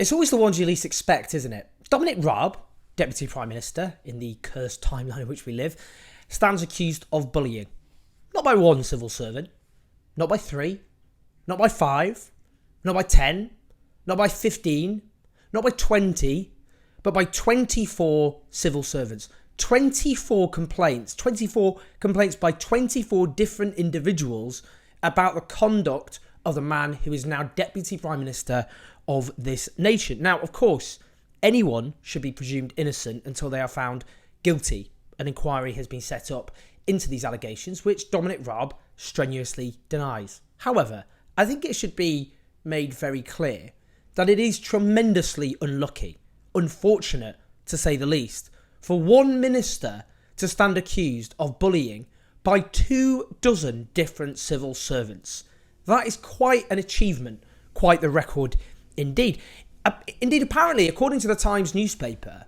It's always the ones you least expect, isn't it? Dominic Raab, Deputy Prime Minister in the cursed timeline in which we live, stands accused of bullying. Not by one civil servant, not by 3, not by 5, not by 10, not by 15, not by 20, but by 24 civil servants. 24 complaints by 24 different individuals about the conduct of the man who is now Deputy Prime Minister of this nation. Now, of course, anyone should be presumed innocent until they are found guilty. An inquiry has been set up into these allegations, which Dominic Raab strenuously denies. However, I think it should be made very clear that it is tremendously unlucky, unfortunate to say the least, for one minister to stand accused of bullying by 24 different civil servants. That is quite an achievement, quite the record indeed. Indeed, apparently, according to the Times newspaper,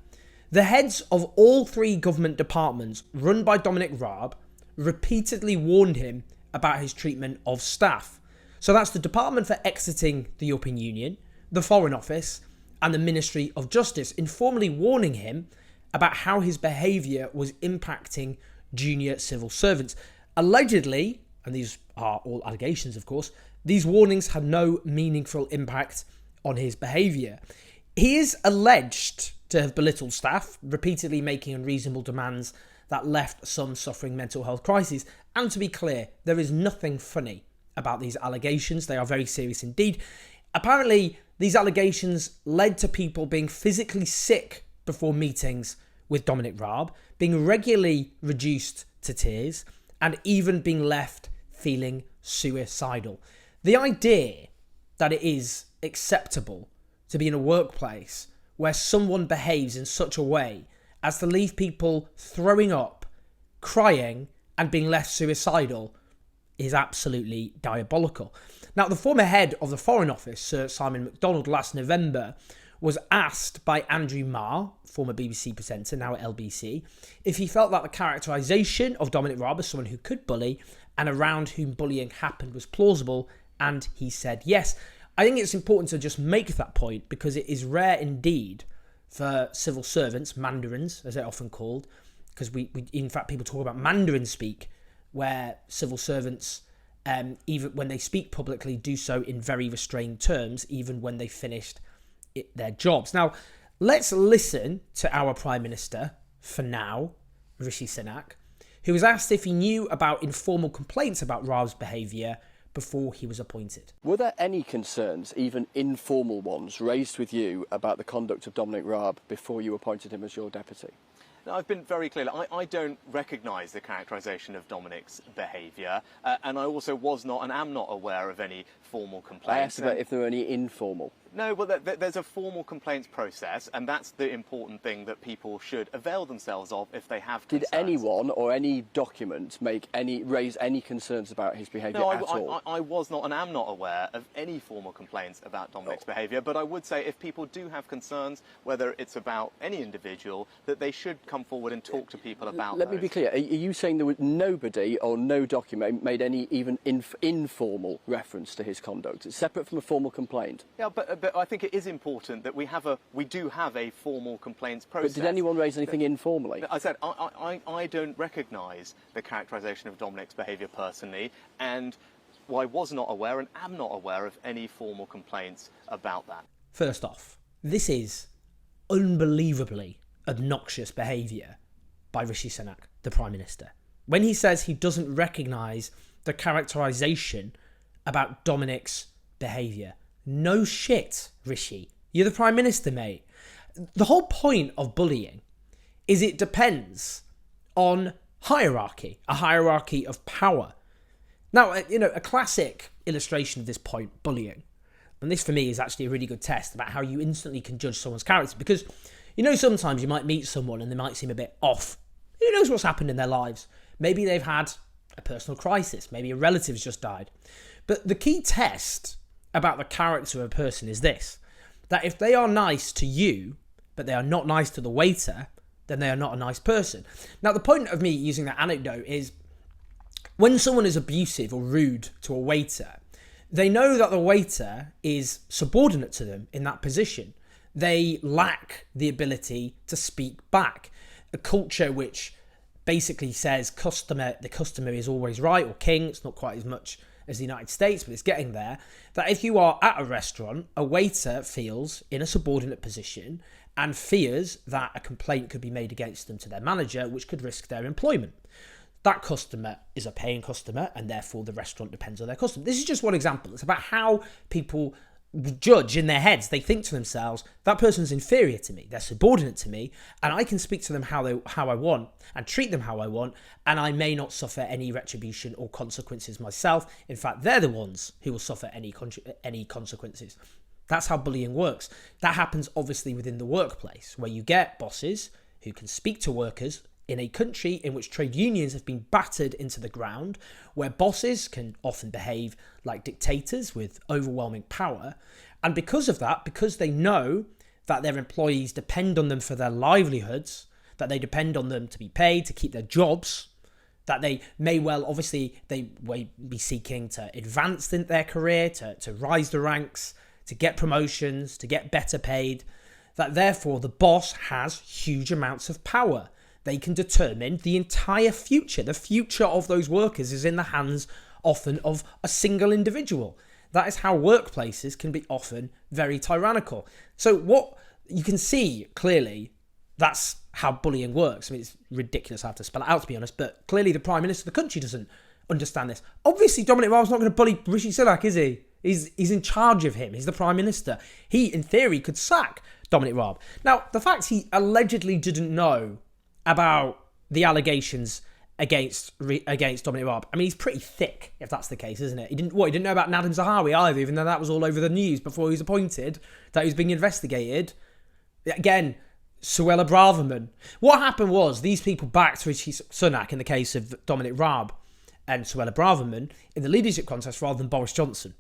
the heads of all 3 government departments run by Dominic Raab repeatedly warned him about his treatment of staff. So that's the Department for Exiting the European Union, the Foreign Office, and the Ministry of Justice, informally warning him about how his behaviour was impacting junior civil servants. Allegedly, and these are all allegations of course, these warnings had no meaningful impact on his behaviour. He is alleged to have belittled staff, repeatedly making unreasonable demands that left some suffering mental health crises. And to be clear, there is nothing funny about these allegations. They are very serious indeed. Apparently, these allegations led to people being physically sick before meetings with Dominic Raab, being regularly reduced to tears, and even being left feeling suicidal. The idea that it is acceptable to be in a workplace where someone behaves in such a way as to leave people throwing up, crying, and being left suicidal is absolutely diabolical. Now, the former head of the Foreign Office, Sir Simon MacDonald, last November was asked by Andrew Marr, former BBC presenter, now at LBC, if he felt that the characterisation of Dominic Raab as someone who could bully and around whom bullying happened was plausible, and he said yes. I think it's important to just make that point because it is rare indeed for civil servants, mandarins as they're often called, because we in fact people talk about Mandarin speak, where civil servants, even when they speak publicly, do so in very restrained terms, even when they finished their jobs. Now, let's listen to our Prime Minister, for now, Rishi Sunak, who was asked if he knew about informal complaints about Raab's behaviour before he was appointed. Were there any concerns, even informal ones, raised with you about the conduct of Dominic Raab before you appointed him as your deputy? Now, I've been very clear. I don't recognise the characterisation of Dominic's behaviour, and I also was not and am not aware of any formal complaints. I asked about if there were any informal. No, well, there's a formal complaints process, and that's the important thing that people should avail themselves of if they have concerns. Did anyone or any document raise any concerns about his behaviour at all? I was not and am not aware of any formal complaints about Dominic's behaviour, but I would say if people do have concerns, whether it's about any individual, that they should come forward and talk to people about Let me be clear. Are you saying there was nobody or no document made any even informal reference to his conduct? It's separate from a formal complaint. Yeah, but I think it is important that we do have a formal complaints process. But did anyone raise anything informally? I said I don't recognise the characterisation of Dominic's behaviour personally, and I was not aware and am not aware of any formal complaints about that. First off, this is unbelievably obnoxious behaviour by Rishi Sunak, the Prime Minister, when he says he doesn't recognise the characterisation about Dominic's behaviour. No shit, Rishi. You're the Prime Minister, mate. The whole point of bullying is it depends on hierarchy, a hierarchy of power. Now, a classic illustration of this point, bullying, and this for me is actually a really good test about how you instantly can judge someone's character, because sometimes you might meet someone and they might seem a bit off. Who knows what's happened in their lives? Maybe they've had a personal crisis. Maybe a relative's just died. But the key test about the character of a person is this, that if they are nice to you, but they are not nice to the waiter, then they are not a nice person. Now, the point of me using that anecdote is when someone is abusive or rude to a waiter, they know that the waiter is subordinate to them in that position. they lack the ability to speak back. A culture which basically says the customer is always right, or king. It's not quite as much as the United States, but it's getting there. That if you are at a restaurant, a waiter feels in a subordinate position and fears that a complaint could be made against them to their manager, which could risk their employment. That customer is a paying customer, and therefore the restaurant depends on their customer. This is just one example. It's about how people judge in their heads. They think to themselves, that person's inferior to me, they're subordinate to me, and I can speak to them how I want and treat them how I want, and I may not suffer any retribution or consequences myself. In fact, they're the ones who will suffer any consequences. That's how bullying works. That happens obviously within the workplace, where you get bosses who can speak to workers in a country in which trade unions have been battered into the ground, where bosses can often behave like dictators with overwhelming power. And because of that, because they know that their employees depend on them for their livelihoods, that they depend on them to be paid, to keep their jobs, that they may well, obviously, they may be seeking to advance in their career, to rise the ranks, to get promotions, to get better paid, that therefore the boss has huge amounts of power. They can determine the entire future. The future of those workers is in the hands often of a single individual. That is how workplaces can be often very tyrannical. So what you can see clearly, that's how bullying works. I mean, it's ridiculous I have to spell it out, to be honest, but clearly the Prime Minister of the country doesn't understand this. Obviously, Dominic Raab's not going to bully Rishi Sunak, is he? He's in charge of him. He's the Prime Minister. He, in theory, could sack Dominic Raab. Now, the fact he allegedly didn't know about the allegations against Dominic Raab, I mean, he's pretty thick, if that's the case, isn't it? He didn't know about Nadim Zahawi either, even though that was all over the news before he was appointed, that he was being investigated. Again, Suella Braverman. What happened was, these people backed Rishi Sunak in the case of Dominic Raab and Suella Braverman in the leadership contest rather than Boris Johnson.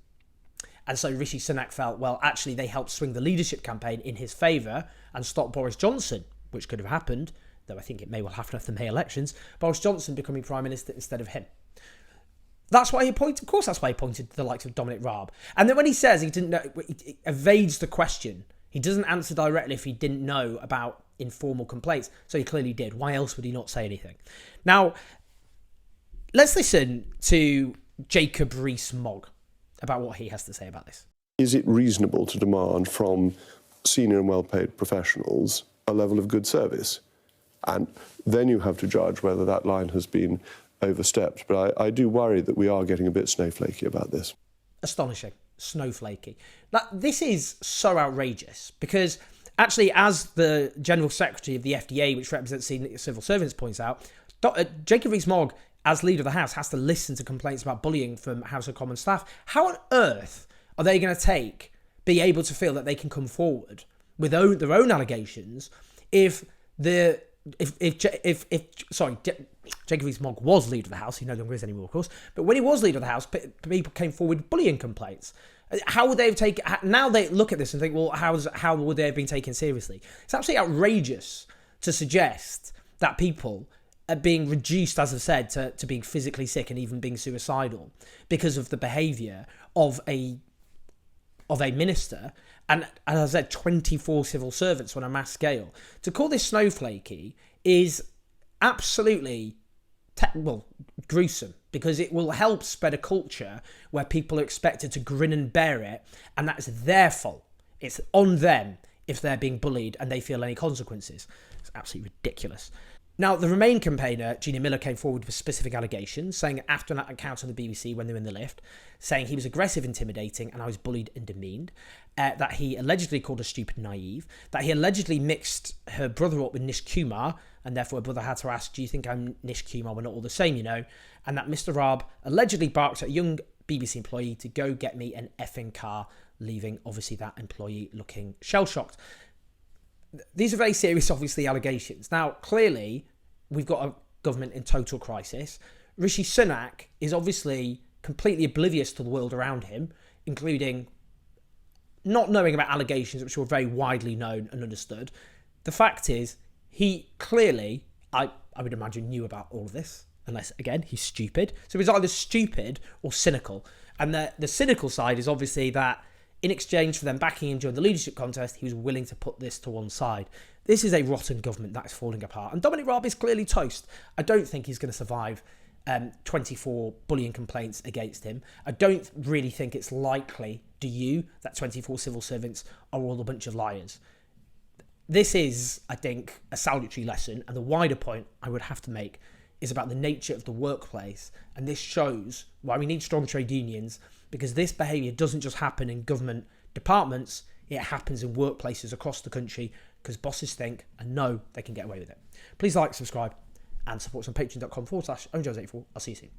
And so Rishi Sunak felt, well, actually, they helped swing the leadership campaign in his favour and stop Boris Johnson, which could have happened, though I think it may well happen after the May elections, Boris Johnson becoming Prime Minister instead of him. That's why he appointed, of course, that's why he appointed the likes of Dominic Raab. And then when he says he didn't know, he evades the question. He doesn't answer directly if he didn't know about informal complaints. So he clearly did. Why else would he not say anything? Now, let's listen to Jacob Rees-Mogg about what he has to say about this. Is it reasonable to demand from senior and well-paid professionals a level of good service? And then you have to judge whether that line has been overstepped. But I do worry that we are getting a bit snowflakey about this. Astonishing. Snowflakey. This is so outrageous because actually, as the General Secretary of the FDA, which represents civil servants, points out, Jacob Rees-Mogg, as leader of the House, has to listen to complaints about bullying from House of Commons staff. How on earth are they going to be able to feel that they can come forward with their own allegations if Jacob Rees-Mogg was leader of the House? He no longer is anymore, of course. But when he was leader of the House, people came forward with bullying complaints. How would they have taken? Now they look at this and think, well, how would they have been taken seriously? It's absolutely outrageous to suggest that people are being reduced, as I've said, to being physically sick and even being suicidal because of the behaviour of a minister. And as I said, 24 civil servants on a mass scale. To call this snowflakey is absolutely gruesome, because it will help spread a culture where people are expected to grin and bear it, and that's their fault. It's on them if they're being bullied and they feel any consequences. It's absolutely ridiculous. Now, the Remain campaigner, Gina Miller, came forward with specific allegations, saying after an encounter on the BBC when they were in the lift, saying he was aggressive, intimidating, and I was bullied and demeaned, that he allegedly called her stupid and naive, that he allegedly mixed her brother up with Nish Kumar, and therefore her brother had to ask, do you think I'm Nish Kumar? We're not all the same, you know, and that Mr. Raab allegedly barked at a young BBC employee to go get me an effing car, leaving, obviously, that employee looking shell-shocked. These are very serious, obviously, allegations. Now, clearly, we've got a government in total crisis. Rishi Sunak is obviously completely oblivious to the world around him, including not knowing about allegations which were very widely known and understood. The fact is, he clearly, I would imagine, knew about all of this, unless, again, he's stupid. So he's either stupid or cynical. And the cynical side is obviously that in exchange for them backing him during the leadership contest, he was willing to put this to one side. This is a rotten government that is falling apart. And Dominic Raab is clearly toast. I don't think he's going to survive 24 bullying complaints against him. I don't really think it's likely, do you, that 24 civil servants are all a bunch of liars. This is, I think, a salutary lesson. And the wider point I would have to make is about the nature of the workplace. And this shows why we need strong trade unions, because this behaviour doesn't just happen in government departments, it happens in workplaces across the country because bosses think and know they can get away with it. Please like, subscribe and support us on patreon.com/OwenJones84. I'll see you soon.